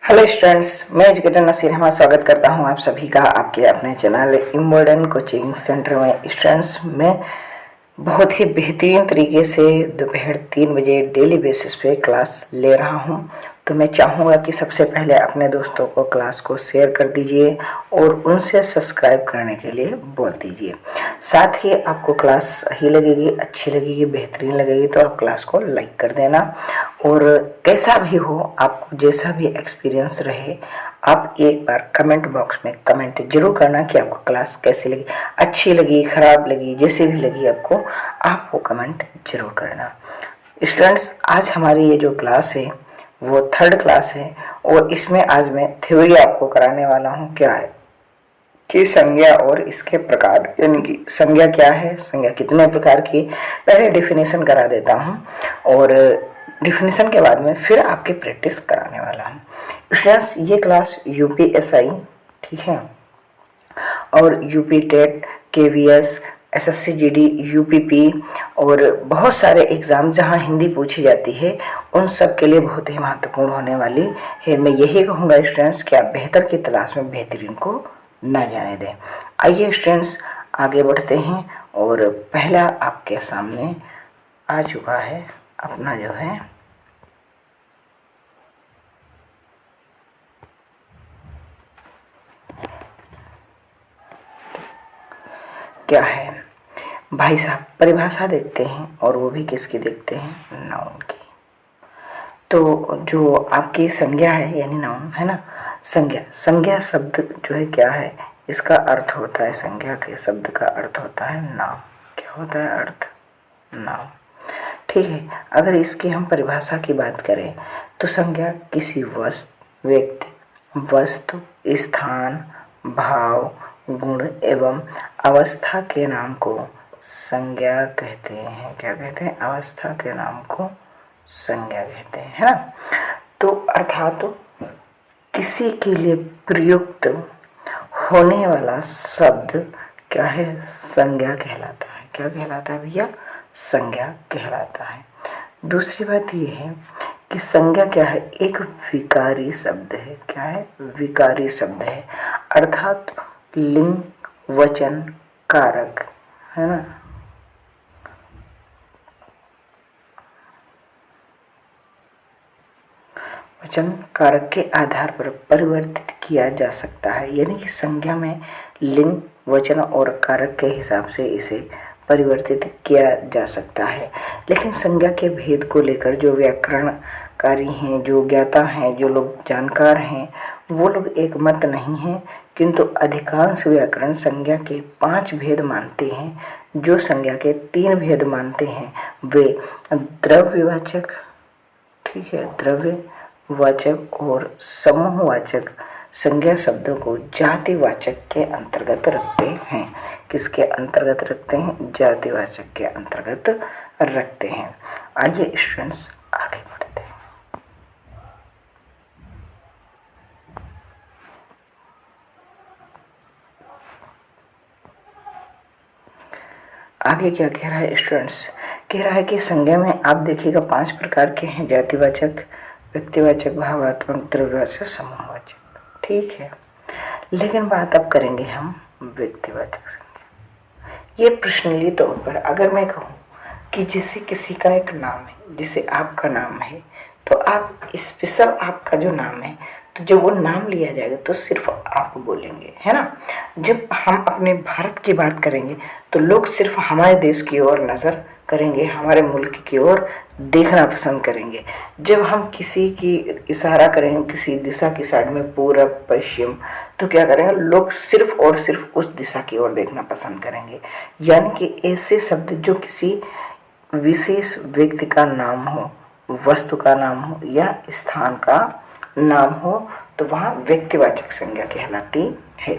Hello students, मैं educator Naseer Ahmad स्वागत करता हूं आप सभी का आपके अपने चैनल इमोडर्न कोचिंग सेंटर में। स्टूडेंट्स, मैं बहुत ही बेहतरीन तरीके से दोपहर 3 बजे डेली बेसिस पे क्लास ले रहा हूं। तो मैं चाहूँगा कि सबसे पहले अपने दोस्तों को क्लास को शेयर कर दीजिए और उनसे सब्सक्राइब करने के लिए बोल दीजिए। साथ ही आपको क्लास सही लगेगी, अच्छी लगेगी, बेहतरीन लगेगी तो आप क्लास को लाइक कर देना। और कैसा भी हो, आपको जैसा भी एक्सपीरियंस रहे, आप एक बार कमेंट बॉक्स में कमेंट जरूर करना कि आपको क्लास कैसी लगी, अच्छी लगी, ख़राब लगी, जैसी भी लगी आपको, आप वो कमेंट जरूर करना। स्टूडेंट्स, आज हमारी ये जो क्लास है वो 3rd क्लास है और इसमें आज मैं थ्योरी आपको कराने वाला हूँ। क्या है कि संज्ञा और इसके प्रकार, यानी कि संज्ञा क्या है, संज्ञा कितने प्रकार की, पहले डिफिनेशन करा देता हूँ और डिफिनेशन के बाद में फिर आपकी प्रैक्टिस कराने वाला हूँ। स्टूडेंट्स, ये क्लास यूपीएसआई, ठीक है, और UP TET, KVS, SSC GD, UPP और बहुत सारे एग्ज़ाम जहां हिंदी पूछी जाती है उन सब के लिए बहुत ही महत्वपूर्ण होने वाली है। मैं यही कहूँगा स्टूडेंट्स कि आप बेहतर की तलाश में बेहतरीन को ना जाने दें। आइए स्टूडेंट्स, आगे बढ़ते हैं और पहला आपके सामने आ चुका है अपना जो है क्या है भाई साहब, परिभाषा देखते हैं और वो भी किसकी देखते हैं, नाउन की। तो जो आपकी संज्ञा है यानी नाउन है ना, संज्ञा शब्द जो है क्या है, इसका अर्थ होता है, संज्ञा के शब्द का अर्थ होता है नाम। क्या होता है अर्थ? नाम। ठीक है, अगर इसकी हम परिभाषा की बात करें तो संज्ञा किसी वस्तु, स्थान, भाव, गुण एवं अवस्था के नाम को संज्ञा कहते हैं। क्या कहते हैं? अवस्था के नाम को संज्ञा कहते हैं, है ना। तो अर्थात किसी के लिए प्रयुक्त होने वाला शब्द क्या है? संज्ञा कहलाता है। क्या कहलाता है भैया? संज्ञा कहलाता है। दूसरी बात ये है कि संज्ञा क्या है? एक विकारी शब्द है। क्या है? विकारी शब्द है, अर्थात लिंग, वचन, कारक, है ना। वचन कारक के आधार पर परिवर्तित किया जा सकता है, यानी कि संज्ञा में लिंग, वचन और कारक के हिसाब से इसे परिवर्तित किया जा सकता है। लेकिन संज्ञा के भेद को लेकर जो व्याकरणकारी हैं, जो ज्ञाता हैं, जो लोग जानकार हैं, वो लोग एक मत नहीं हैं, किंतु अधिकांश व्याकरण संज्ञा के 5 भेद मानते हैं। जो संज्ञा के 3 भेद मानते हैं वे द्रव्यवाचक, ठीक है, द्रव्यवाचक और समूहवाचक संज्ञा शब्दों को जातिवाचक के अंतर्गत रखते हैं। किसके अंतर्गत रखते हैं? जातिवाचक के अंतर्गत रखते हैं। आइए स्टूडेंट्स, आगे बढ़ते हैं। आगे क्या कह रहा है स्टूडेंट्स? कह रहा है कि संज्ञा में आप देखिएगा 5 प्रकार के हैं: जातिवाचक, व्यक्तिवाचक, भावात्मक, द्रव्यवाचक, समूहवाचक। ठीक है, लेकिन बात अब करेंगे हम व्यक्तिवाचक संज्ञा। ये प्रश्नली तौर पर अगर मैं कहूँ कि जैसे किसी का एक नाम है, जैसे आपका नाम है, तो आप स्पेशल आपका जो नाम है, तो जब वो नाम लिया जाएगा तो सिर्फ आप बोलेंगे, है ना। जब हम अपने भारत की बात करेंगे तो लोग सिर्फ हमारे देश की ओर नज़र करेंगे, हमारे मुल्क की ओर देखना पसंद करेंगे। जब हम किसी की इशारा करेंगे किसी दिशा की साइड में, पूरब, पश्चिम, तो क्या करेंगे लोग? सिर्फ और सिर्फ उस दिशा की ओर देखना पसंद करेंगे। यानी कि ऐसे शब्द जो किसी विशेष व्यक्ति का नाम हो, वस्तु का नाम हो या स्थान का नाम हो, तो वहाँ व्यक्तिवाचक संज्ञा कहलाती है।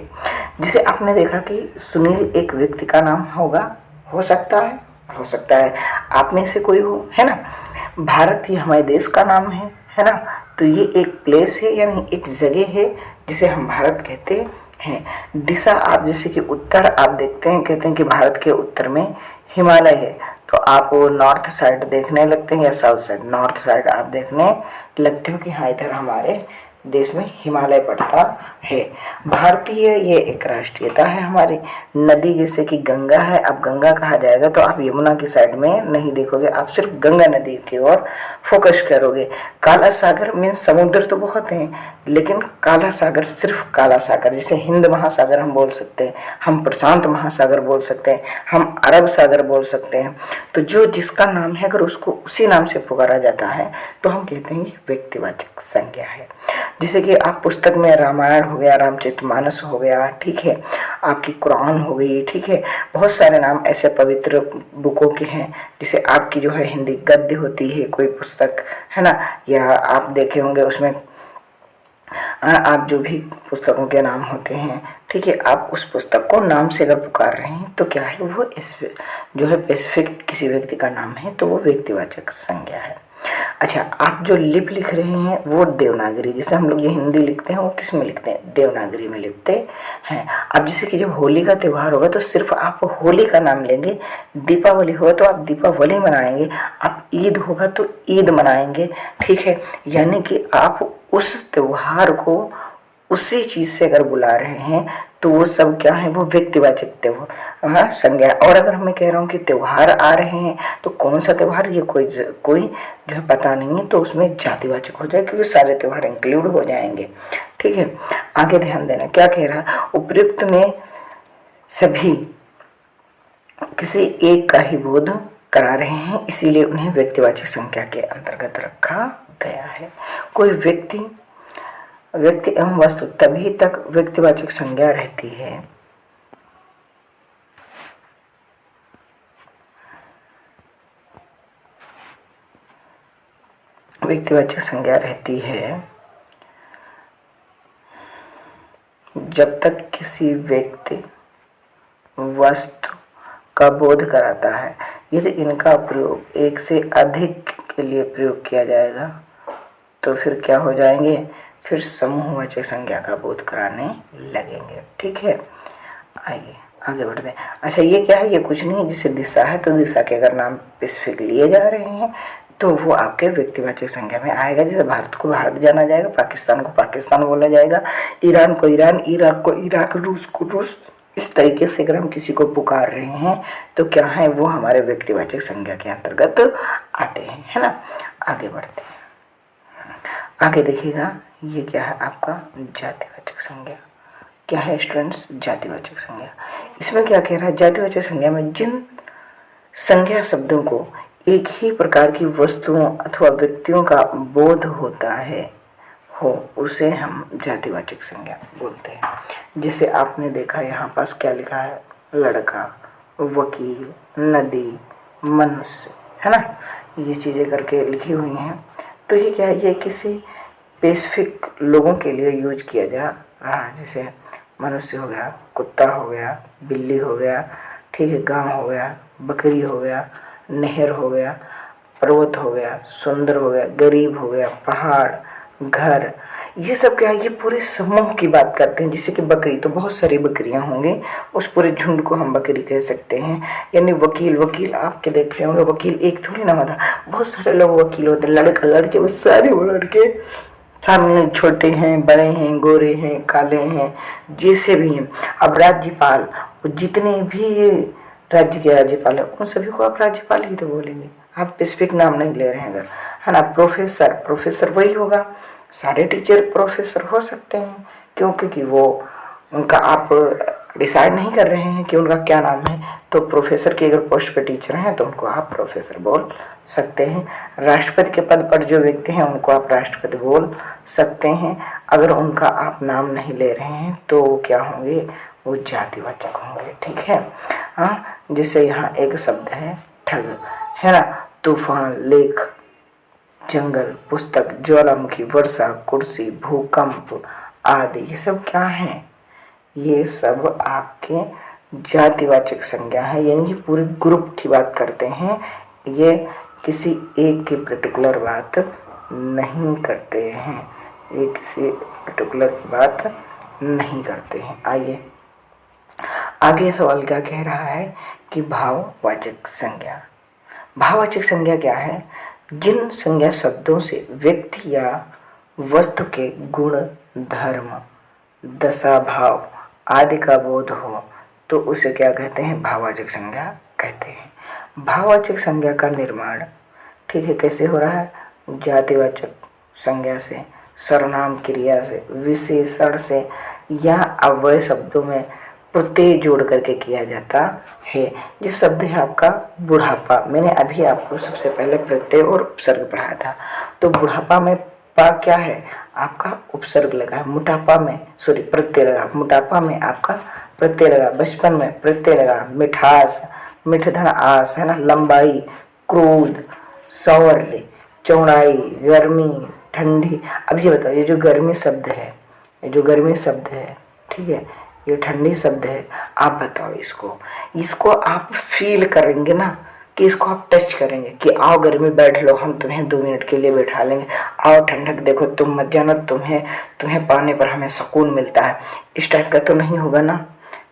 जिसे आपने देखा कि सुनील एक व्यक्ति का नाम होगा, हो सकता है आप में से कोई हो, है ना। भारत ही हमारे देश का नाम है ना। तो ये एक प्लेस है, यानी एक जगह है जिसे हम भारत कहते हैं। दिशा आप जैसे कि उत्तर आप देखते हैं, कहते हैं कि भारत के उत्तर में हिमालय है, तो आप वो नॉर्थ साइड देखने लगते हैं या साउथ साइड? नॉर्थ साइड आप देखने लगते हो कि हाँ इधर हमारे देश में हिमालय पड़ता है। भारतीय ये एक राष्ट्रीयता है हमारी। नदी जैसे कि गंगा है, अब गंगा कहा जाएगा तो आप यमुना की साइड में नहीं देखोगे, आप सिर्फ गंगा नदी की ओर फोकस करोगे। काला सागर मीन्स समुद्र तो बहुत हैं, लेकिन काला सागर सिर्फ काला सागर, जैसे हिंद महासागर हम बोल सकते हैं, हम प्रशांत महासागर बोल सकते हैं, हम अरब सागर बोल सकते हैं। तो जो जिसका नाम है अगर उसको उसी नाम से पुकारा जाता है तो हम कहते हैं ये व्यक्तिवाचक संज्ञा है। जैसे कि आप पुस्तक में रामायण हो गया, रामचरितमानस हो गया, ठीक है, आपकी कुरान हो गई, ठीक है, बहुत सारे नाम ऐसे पवित्र बुकों के हैं। जैसे आपकी जो है हिंदी गद्य होती है कोई पुस्तक, है ना, या आप देखे होंगे उसमें आप जो भी पुस्तकों के नाम होते हैं, ठीक है, आप उस पुस्तक को नाम से अगर पुकार रहे हैं तो क्या है वो इस जो है स्पेसिफिक किसी व्यक्ति का नाम है तो वो व्यक्तिवाचक संज्ञा है। अच्छा, आप जो लिप लिख रहे हैं वो देवनागरी, जैसे हम लोग जो हिंदी लिखते हैं वो किस में लिखते हैं, देवनागरी में लिखते हैं। अब जैसे कि जब होली का त्यौहार होगा तो सिर्फ आप होली का नाम लेंगे, दीपावली होगा तो आप दीपावली मनाएंगे, आप ईद होगा तो ईद मनाएंगे, ठीक है। यानी कि आप उस त्यौहार को उसी चीज से अगर बुला रहे हैं तो वो सब क्या है, वो व्यक्तिवाचक त्यौहार संज्ञा। और अगर मैं कह रहा हूँ कि त्यौहार आ रहे हैं तो कौन सा त्यौहार, ये कोई जो है पता नहीं है, तो उसमें जातिवाचक हो जाए क्योंकि सारे त्यौहार इंक्लूड हो जाएंगे, ठीक है। आगे ध्यान देना क्या कह रहा है, उपयुक्त में सभी किसी एक का ही बोध करा रहे हैं, इसीलिए उन्हें व्यक्तिवाचक संज्ञा के अंतर्गत रखा गया है। कोई व्यक्ति एवं वस्तु तभी तक व्यक्तिवाचक संज्ञा रहती है जब तक किसी व्यक्ति वस्तु का बोध कराता है। यदि इनका प्रयोग एक से अधिक के लिए प्रयोग किया जाएगा तो फिर क्या हो जाएंगे, फिर समूहवाचक संज्ञा का बोध कराने लगेंगे, ठीक है। आइए आगे बढ़ते हैं। अच्छा, ये क्या है, ये कुछ नहीं, जैसे दिशा है तो दिशा के अगर नाम स्पेसिफिक लिए जा रहे हैं तो वो आपके व्यक्तिवाचक संज्ञा में आएगा। जैसे भारत को भारत जाना जाएगा, पाकिस्तान को पाकिस्तान बोला जाएगा, ईरान को ईरान, इराक को इराक, रूस को रूस। इस तरीके से अगर हम किसी को पुकार रहे हैं तो क्या है, वो हमारे व्यक्तिवाचक संज्ञा के अंतर्गत आते हैं, है ना। आगे बढ़ते हैं, आगे देखिएगा, ये क्या है आपका जातिवाचक संज्ञा। क्या है स्टूडेंट्स, जातिवाचक संज्ञा। इसमें क्या कह रहा है, जातिवाचक संज्ञा में जिन संज्ञा शब्दों को एक ही प्रकार की वस्तुओं अथवा व्यक्तियों का बोध होता है उसे हम जातिवाचक संज्ञा बोलते हैं। जैसे आपने देखा यहाँ पास क्या लिखा है, लड़का, वकील, नदी, मनुष्य, है ना, ये चीज़ें करके लिखी हुई हैं। तो ये क्या है, ये किसी स्पेसिफिक लोगों के लिए यूज किया जा रहा है। जैसे मनुष्य हो गया, कुत्ता हो गया, बिल्ली हो गया, ठीक है, गांव हो गया, बकरी हो गया, नहर हो गया, पर्वत हो गया, सुंदर हो गया, गरीब हो गया, पहाड़, घर, ये सब क्या है, ये पूरे समूह की बात करते हैं। जैसे कि बकरी, तो बहुत सारी बकरियां होंगी, उस पूरे झुंड को हम बकरी कह सकते हैं। यानी वकील आपके देख रहे होंगे, वकील एक थोड़ी ना होता, बहुत सारे लोग वकील होते हैं, लड़का लड़के, वो सारे वो लड़के सामने, छोटे हैं, बड़े हैं, गोरे हैं, काले हैं, जैसे भी हैं। अब राज्यपाल, जितने भी राज्य के राज्यपाल हैं उन सभी को आप राज्यपाल ही तो बोलेंगे, आप स्पेसिफिक नाम नहीं ले रहे हैं अगर, है ना। प्रोफेसर वही होगा, सारे टीचर प्रोफेसर हो सकते हैं, क्यों, क्योंकि वो उनका आप डिसाइड नहीं कर रहे हैं कि उनका क्या नाम है। तो प्रोफेसर की अगर पोस्ट पे टीचर हैं तो उनको आप प्रोफेसर बोल सकते हैं। राष्ट्रपति के पद पर जो व्यक्ति हैं उनको आप राष्ट्रपति बोल सकते हैं। अगर उनका आप नाम नहीं ले रहे हैं तो वो क्या होंगे, वो जातिवाचक होंगे, ठीक है। हाँ, जैसे यहाँ एक शब्द है ठग, है ना, तूफान, लेख, जंगल, पुस्तक, ज्वालामुखी, वर्षा, कुर्सी, भूकंप आदि, ये सब क्या है, ये सब आपके जातिवाचक संज्ञा है। यानी कि पूरे ग्रुप की बात करते हैं, ये किसी एक की पर्टिकुलर बात नहीं करते हैं, ये किसी पर्टिकुलर की बात नहीं करते हैं। आइए आगे सवाल क्या कह रहा है कि भाववाचक संज्ञा। भाववाचक संज्ञा क्या है, जिन संज्ञा शब्दों से व्यक्ति या वस्तु के गुण, धर्म, दशा, भाव आदि का बोध हो तो उसे क्या कहते हैं? भाववाचक संज्ञा कहते हैं। भाववाचक संज्ञा का निर्माण, ठीक है, कैसे हो रहा है? जातिवाचक संज्ञा से, सर्वनाम क्रिया से, विशेषण से या अव्यय शब्दों में प्रत्यय जोड़ करके किया जाता है। ये शब्द है आपका बुढ़ापा। मैंने अभी आपको सबसे पहले प्रत्यय और उपसर्ग पढ़ाया था। तो बुढ़ापा में पा क्या है? आपका उपसर्ग लगा है। मोटापा में प्रत्यय लगा। मोटापा में आपका प्रत्यय लगा। बचपन में प्रत्यय लगा। मिठास, मिठधन आस, है ना। लंबाई, क्रोध, सौर्य, चौड़ाई, गर्मी, ठंडी। अब ये बताओ, ये जो गर्मी शब्द है, ये जो गर्मी शब्द है, ठीक है, ये ठंडी शब्द है, आप बताओ इसको आप फील करेंगे ना, कि इसको आप टच करेंगे कि आओ गर्मी बैठ लो, हम तुम्हें 2 मिनट के लिए बैठा लेंगे। आओ ठंडक देखो, तुम मत जाना, तुम्हें पाने पर हमें सुकून मिलता है। इस टाइप का तो नहीं होगा ना।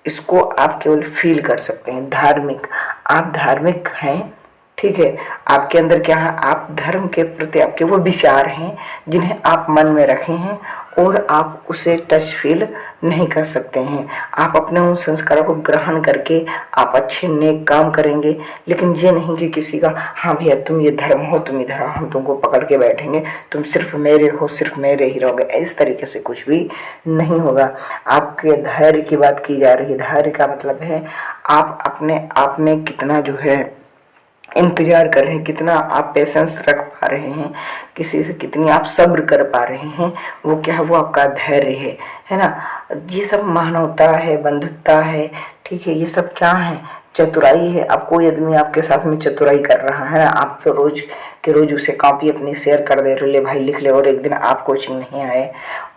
इसको आप केवल फील कर सकते हैं। धार्मिक, आप धार्मिक हैं, ठीक है, आपके अंदर क्या है? आप धर्म के प्रति आपके वो विचार हैं जिन्हें आप मन में रखे हैं और आप उसे टच फील नहीं कर सकते हैं। आप अपने उन संस्कारों को ग्रहण करके आप अच्छे नेक काम करेंगे, लेकिन ये नहीं कि किसी का हाँ भैया तुम ये धर्म हो, तुम इधर आओ, हम तुमको पकड़ के बैठेंगे, तुम सिर्फ मेरे हो, सिर्फ मेरे ही रहोगे। इस तरीके से कुछ भी नहीं होगा। आपके धैर्य की बात की जा रही है। धैर्य का मतलब है आप अपने आप में कितना जो है इंतजार कर रहे हैं, कितना आप पेशेंस रख पा रहे हैं, किसी से कितनी आप सब्र कर पा रहे हैं, वो क्या है? वो आपका धैर्य है ना। ये सब मानवता है, बंधुता है, ठीक है, ये सब क्या है? चतुराई है। अब कोई आदमी आपके साथ में चतुराई कर रहा है ना, आप तो रोज के रोज उसे कॉपी अपनी शेयर कर दे रहे, ले भाई लिख ले, और एक दिन आप कोचिंग नहीं आए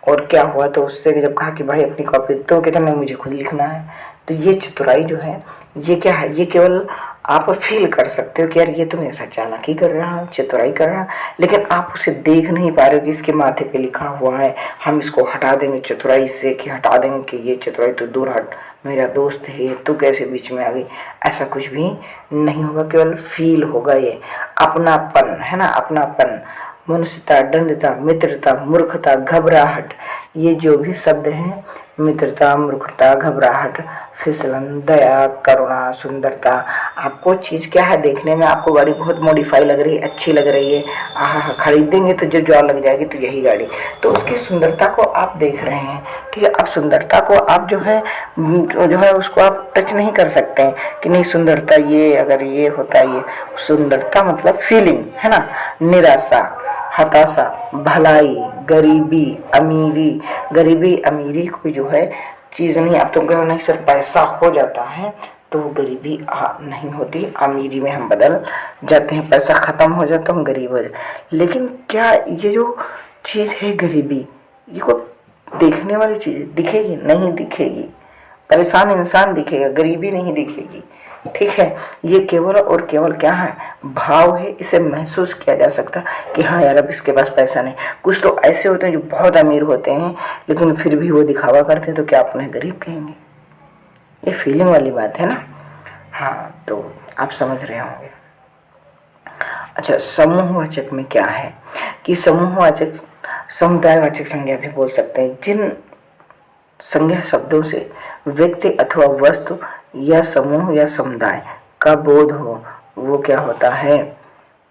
और क्या हुआ, तो उससे जब कहा कि भाई अपनी कॉपी, तो कहते नहीं मुझे खुद लिखना है। तो ये चतुराई जो है, ये क्या है? ये केवल आप फील कर सकते हो कि यार ये तो मेरे साथ चालाकी कर रहा है, चतुराई कर रहा है, लेकिन आप उसे देख नहीं पा रहे हो कि इसके माथे पे लिखा हुआ है हम इसको हटा देंगे चतुराई से, कि हटा देंगे कि ये चतुराई तो दूर हट, मेरा दोस्त है, तू कैसे बीच में आ गई। ऐसा कुछ भी नहीं होगा, केवल फील होगा। ये अपनापन है ना, अपनापन, मनुष्यता, दंडता, मित्रता, मूर्खता, घबराहट, ये जो भी शब्द हैं, मित्रता, मूर्खता, घबराहट, फिसलन, दया, करुणा, सुंदरता। आपको चीज़ क्या है? देखने में आपको गाड़ी बहुत मॉडिफाई लग रही है, अच्छी लग रही है, आहा खरीदेंगे तो जो जॉ लग जाएगी तो यही गाड़ी, तो उसकी सुंदरता को आप देख रहे हैं, ठीक है। अब सुंदरता को आप जो है उसको आप टच नहीं कर सकते हैं कि नहीं सुंदरता ये, अगर ये होता है, ये सुंदरता मतलब फीलिंग है ना। निराशा, हताशा, भलाई, गरीबी, अमीरी। गरीबी अमीरी कोई जो है चीज़ नहीं। आप तो कहो नहीं सर पैसा हो जाता है तो गरीबी नहीं होती, अमीरी में हम बदल जाते हैं। पैसा ख़त्म हो जाता हम गरीब हो जाते। लेकिन क्या ये जो चीज़ है गरीबी, ये को देखने वाली चीज़ दिखेगी? नहीं दिखेगी। परेशान इंसान दिखेगा, गरीबी नहीं दिखेगी, ठीक है। ये केवल और केवल क्या है? भाव है। इसे महसूस किया जा सकता कि हाँ यार अब इसके पास पैसा नहीं। कुछ तो ऐसे होते हैं जो बहुत अमीर होते हैं लेकिन फिर भी वो दिखावा करते हैं, तो क्या आप उन्हें गरीब कहेंगे? ये फीलिंग वाली बात है ना। हाँ, तो आप समझ रहे होंगे। अच्छा, समूहवाचक में क्या है कि समूहवाचक समुदायवाचक संज्ञा भी बोल सकते हैं। जिन संज्ञा शब्दों से व्यक्ति अथवा वस्तु या समूह या समुदाय का बोध हो, वो क्या होता है?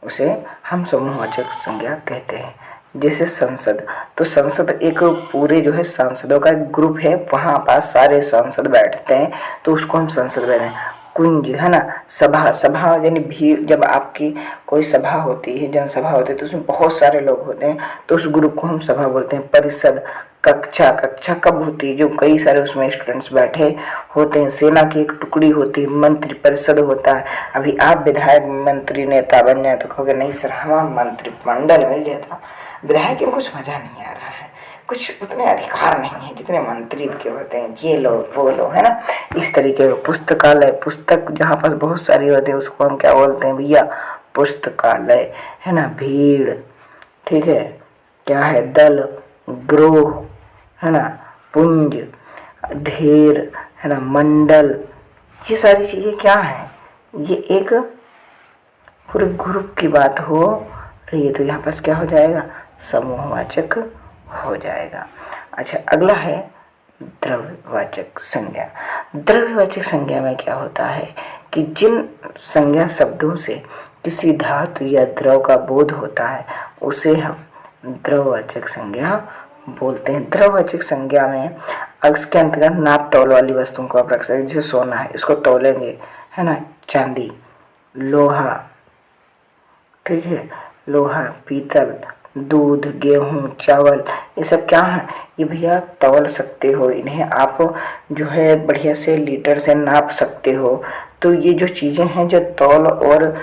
उसे हम समूहवाचक संज्ञा कहते हैं। जैसे संसद, तो संसद एक पूरे जो है सांसदों का एक ग्रुप है, वहाँ पास सारे सांसद बैठते हैं तो उसको हम संसद कहते हैं। कुंज है ना, सभा, सभा यानी भीड़। जब आपकी कोई सभा होती है, जनसभा होती है, तो उसमें बहुत सारे लोग होते हैं तो उस ग्रुप को हम सभा बोलते हैं। परिषद, कक्षा, कक्षा कब होती है? जो कई सारे उसमें स्टूडेंट्स बैठे होते हैं। सेना की एक टुकड़ी होती है। मंत्री परिषद होता है। अभी आप विधायक, मंत्री, नेता बन जाए तो कहोगे नहीं सर हमारा मंत्रिमंडल मिल जाता। विधायक में कुछ मजा नहीं आ रहा है, कुछ उतने अधिकार नहीं है जितने मंत्री के होते हैं, ये लो वो लो, है ना। इस तरीके का पुस्तकालय, पुस्तक जहाँ पर बहुत सारी होती है उसको हम क्या बोलते हैं भैया? पुस्तकालय, है ना। भीड़, ठीक है, क्या है? दल, ग्रोह, है ना। पुंज, ढेर, है ना। मंडल, ये सारी चीज़ें क्या है? ये एक पूरे ग्रुप की बात हो रही है, तो यहाँ पास क्या हो जाएगा? समूहवाचक हो जाएगा। अच्छा, अगला है द्रव्यवाचक संज्ञा। द्रव्यवाचक संज्ञा में क्या होता है कि जिन संज्ञा शब्दों से किसी धातु या द्रव का बोध होता है उसे हम द्रव्यवाचक संज्ञा बोलते हैं। द्रव्यवाचक संज्ञा में अक्स के अंतर्गत नाप तौल वाली वस्तुओं को आप रख सकते हैं। जैसे सोना है, इसको तौलेंगे, है ना, चांदी, लोहा, ठीक है, लोहा, पीतल, दूध, गेहूं, चावल, ये सब क्या है, ये भैया तौल सकते हो, इन्हें आप जो है बढ़िया से लीटर से नाप सकते हो। तो ये जो चीज़ें हैं जो तौल और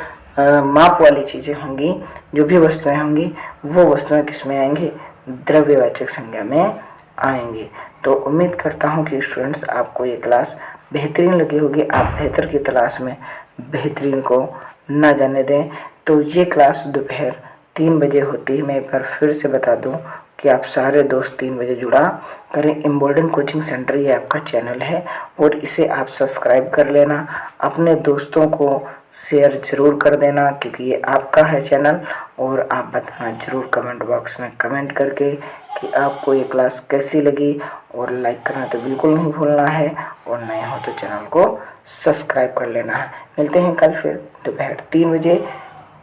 माप वाली चीज़ें होंगी, जो भी वस्तुएं होंगी, वो वस्तुएं किस में आएंगी, द्रव्यवाचक संज्ञा में आएंगे। तो उम्मीद करता हूँ कि स्टूडेंट्स आपको ये क्लास बेहतरीन लगी होगी। आप बेहतर की तलाश में बेहतरीन को ना जाने दें। तो ये क्लास दोपहर 3 बजे होती है। मैं एक बार फिर से बता दूं कि आप सारे दोस्त 3 बजे जुड़ा करें। इम्बोल्डन कोचिंग सेंटर ये आपका चैनल है और इसे आप सब्सक्राइब कर लेना। अपने दोस्तों को शेयर ज़रूर कर देना क्योंकि ये आपका है चैनल। और आप बताना ज़रूर कमेंट बॉक्स में कमेंट करके कि आपको ये क्लास कैसी लगी। और लाइक करना तो बिल्कुल नहीं भूलना है और नए हो तो चैनल को सब्सक्राइब कर लेना है। मिलते हैं कल फिर दोपहर 3 बजे।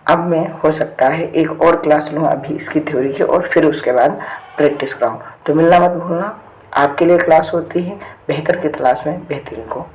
अब मैं हो सकता है एक और क्लास लूँ अभी इसकी थ्योरी की और फिर उसके बाद प्रैक्टिस कराऊँ। तो मिलना मत भूलना। आपके लिए क्लास होती है बेहतर की तलाश में बेहतरीन को।